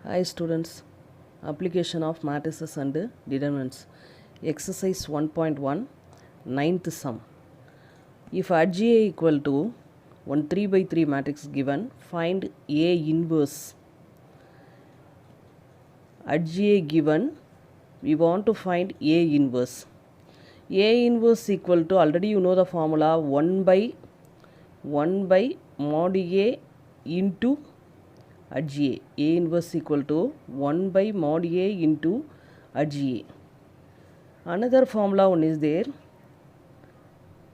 Hi students, application of matrices and determinants. Exercise 1.1, ninth sum. If ADJ equal to 1 3 by 3 matrix given, find A inverse. ADJ given, we want to find A inverse. A inverse equal to, already you know the formula, 1 by mod A into ADJ. A inverse equal to 1 by mod A into ADJ. Another formula one is there,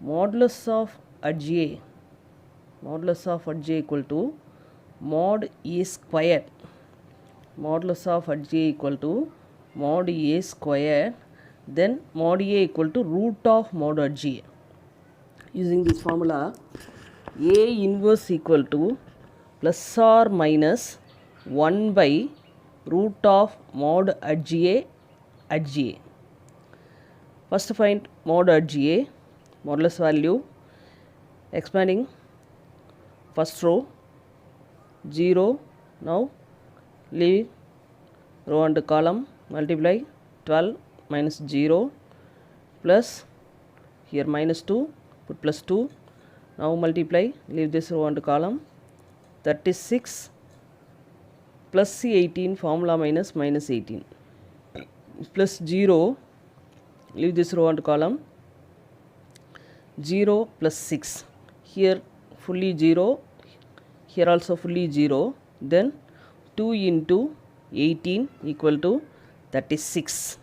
modulus of ADJ equal to mod A square. Modulus of ADJ equal to mod A square, then mod A equal to root of mod ADJ. Using this formula, A inverse equal to plus or minus 1 by root of mod ADJ. First find mod ADJ, modulus value, expanding first row 0, now leave row and column, multiply 12 minus 0 plus here minus 2, put plus 2, now multiply, leave this row and column, 36 plus 18, formula minus 18 plus 0, leave this row and column, 0 plus 6, here fully 0, here also fully 0, then 2 into 18 equal to 36.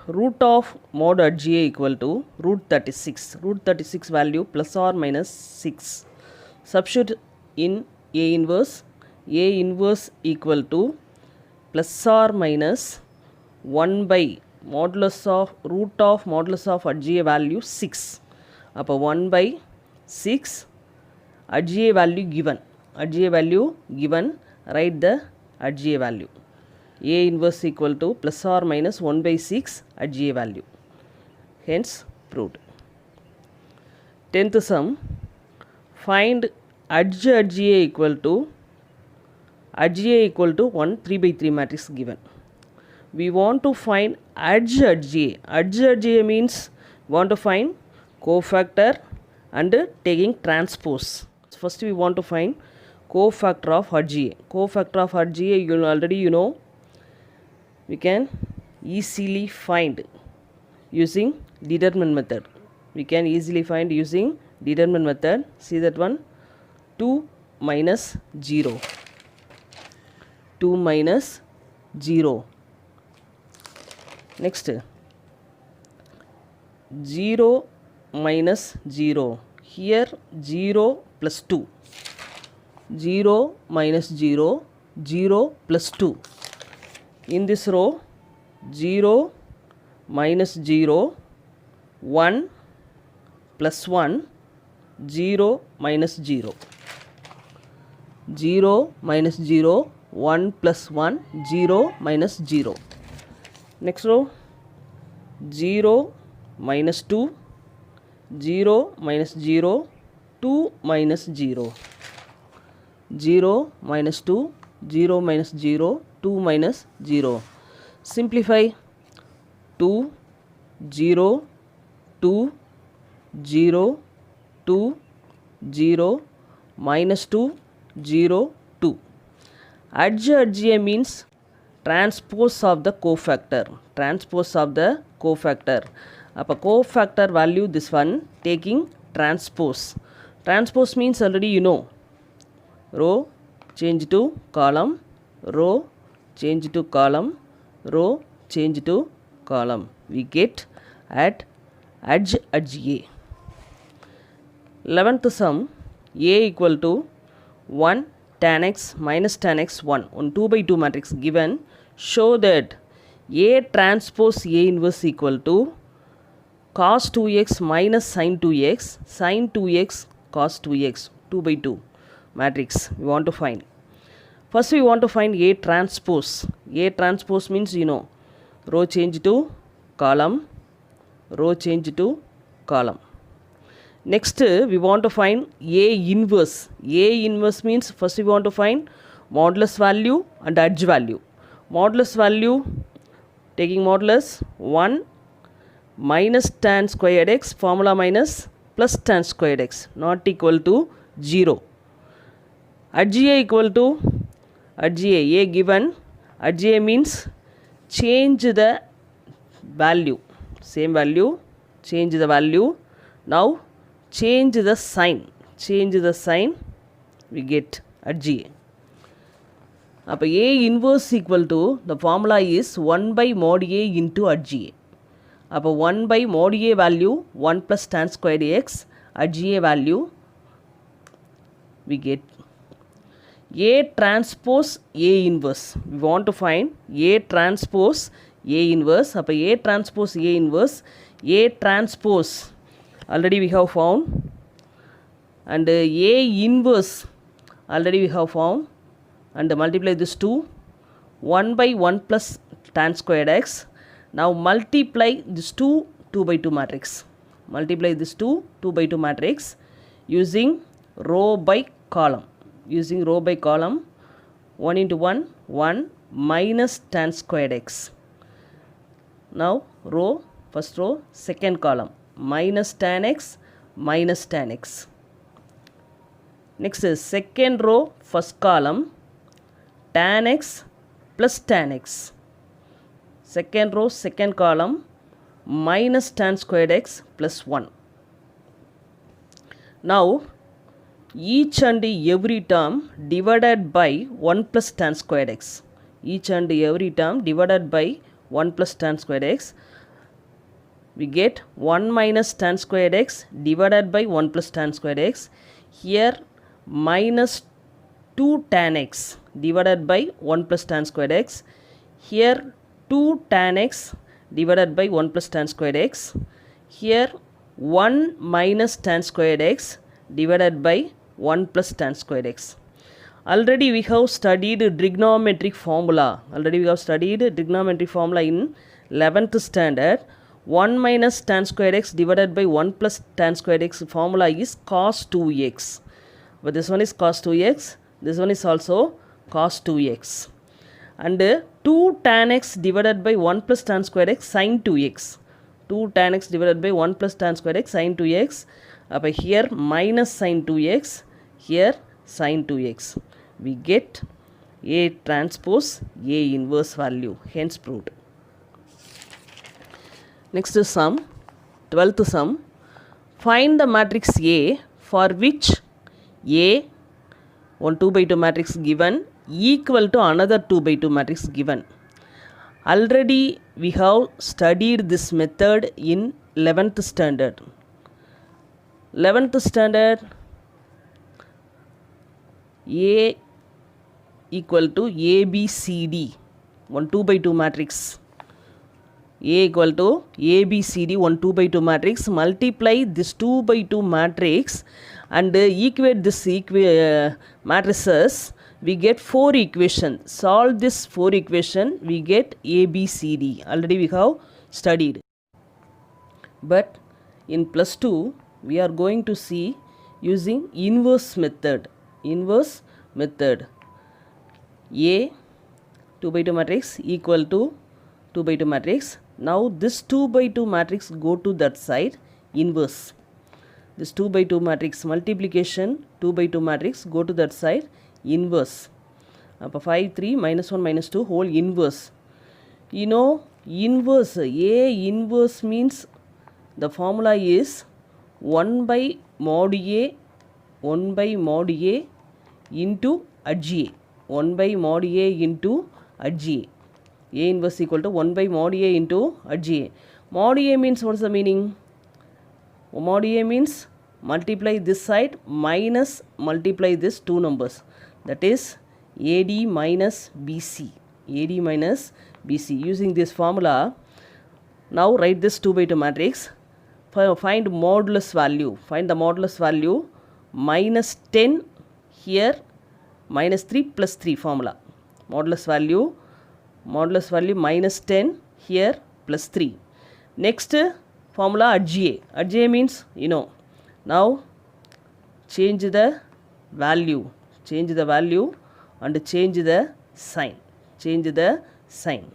Root of mod ADJ equal to root 36. Root 36 value plus or minus 6. Substitute in A inverse. A inverse equal to plus or minus 1 by modulus of root of modulus of ADJ value 6. 1 by 6 ADJ value given. ADJ value given, write the ADJ value. A inverse equal to plus or minus 1 by 6 ADJ value. Hence proved. 10th sum. Find ADJ equal to 1 3 by 3 matrix given. We want to find ADJ. ADJ means want to find cofactor and taking transpose. First we want to find cofactor of ADJ. Cofactor of ADJ you know. We can easily find using determinant method. We can easily find using determinant method. See that one, 2 minus 0. 2 minus 0. Next, 0 minus 0. Here 0 plus 2. 0 minus 0, 0 plus 2. In this row, 0 minus 0, 1 plus 1, 0 minus 0. 0 minus 0, 1 plus 1, 0 minus 0. Next row, 0 minus 2, 0 minus 0, 2 minus 0. 0 minus 2, 0 minus 0, 2 minus 0. Simplify 2, 0, 2, 0, 2, 0, minus 2, 0, 2. ADJ means transpose of the cofactor. Transpose of the cofactor. Cofactor value this one, taking transpose. Transpose means already you know. Row change to column, row change to column, row change to column. We get at ADJ. 11th sum, A equal to 1 tan x minus tan x 1 on 2 by 2 matrix given. Show that A transpose A inverse equal to cos 2x minus sin 2x, sin 2x cos 2x, 2 by 2 matrix we want to find. First we want to find A transpose. A transpose means you know, row change to column, row change to column. Next we want to find A inverse. A inverse means first we want to find modulus value and edge value. Modulus value, taking modulus 1 minus tan squared x, formula minus plus tan squared x, not equal to 0. Edge A equal to edge A given, edge A means change the value, same value, change the value. Now change the sign, we get edge A. Now A inverse equal to, the formula is 1 by mod A into edge A. Now 1 by mod A value 1 plus tan squared x, edge A value we get A transpose A inverse. We want to find A transpose A inverse. Now A transpose A inverse, A transpose already we have found, and A inverse already we have found, and multiply this 2, 1 by 1 plus tan squared x. Now multiply this 2 by 2 matrix. Multiply this 2 by 2 matrix using row by column. 1 into 1, 1 minus tan squared x. Now row, first row, second column, minus tan x, Next is second row, first column, tan x plus tan x. Second row, second column, minus tan squared x plus 1. Now each and every term divided by 1 plus tan squared x. Each and every term divided by 1 plus tan squared x. We get 1 minus tan squared x divided by 1 plus tan squared x. Here minus 2 tan x divided by 1 plus tan squared x. Here 2 tan x divided by 1 plus tan squared x. Here 1 minus tan squared x divided by 1 plus tan squared x. Already we have studied trigonometric formula. In 11th standard. 1 minus tan squared x divided by 1 plus tan squared x formula is cos 2x. But this one is cos 2x. This one is also cos 2x. And 2 tan x divided by 1 plus tan squared x sin 2x. 2 tan x divided by 1 plus tan squared x sin 2x. Here minus sin 2x. Here sin 2x. We get A transpose A inverse value. Hence proved. Next is sum. 12th sum. Find the matrix A for which A, 1 2 by 2 matrix given, equal to another 2 by 2 matrix given. Already we have studied this method in 11th standard. 11th standard, A equal to ABCD, 1 2 by 2 matrix. A equal to ABCD, 1 2 by 2 matrix. Multiply this 2 by 2 matrix and equate this matrices. We get 4 equations. Solve this 4 equation, we get ABCD. Already we have studied. But in plus 2, we are going to see using inverse method. Inverse method. A 2 by 2 matrix equal to 2 by 2 matrix. Now this 2 by 2 matrix go to that side, inverse. This 2 by 2 matrix multiplication, 2 by 2 matrix go to that side, inverse. 5 3 minus 1 minus 2 whole inverse. You know inverse, A inverse means the formula is 1 by mod A, 1 by mod A into edge A. 1 by mod A into edge A. A inverse equal to 1 by mod A into edge A. Mod A means what is the meaning? Mod A means multiply this side minus multiply this two numbers. That is AD minus BC. AD minus BC. Using this formula, now write this 2 by 2 matrix. Find modulus value. Find the modulus value. Minus 10 here, minus 3 plus 3 formula. Modulus value minus 10 here plus 3. Next formula edge A. Edge A means you know. Now change the value and change the sign. Change the sign.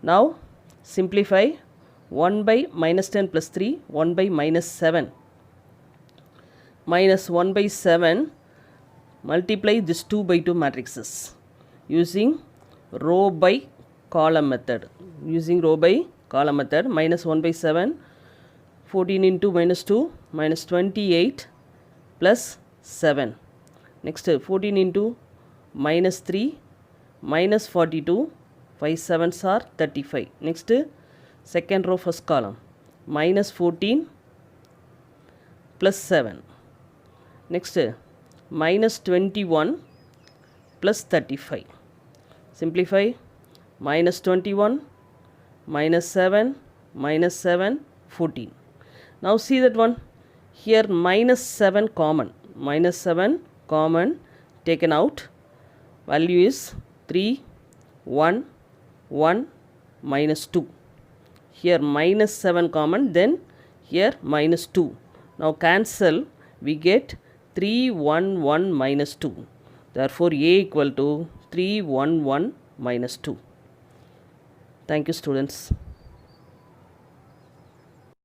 Now simplify 1 by minus 10 plus 3, 1 by minus 7. Minus 1 by 7, multiply this 2 by 2 matrices using row by column method. Using row by column method, minus 1 by 7, 14 into minus 2, minus 28 plus 7. Next 14 into minus 3, minus 42, 5 sevens are 35. Next second row first column, minus 14 plus 7. Next minus 21 plus 35. Simplify minus 21, minus 7, 14. Now see that one. Here minus 7 common. Minus 7 common taken out. Value is 3, 1, 1, minus 2. Here minus 7 common, then here minus 2. Now cancel, we get 3, 1, 1, minus 2. Therefore A equal to 3, 1, 1, minus 2. Thank you, students.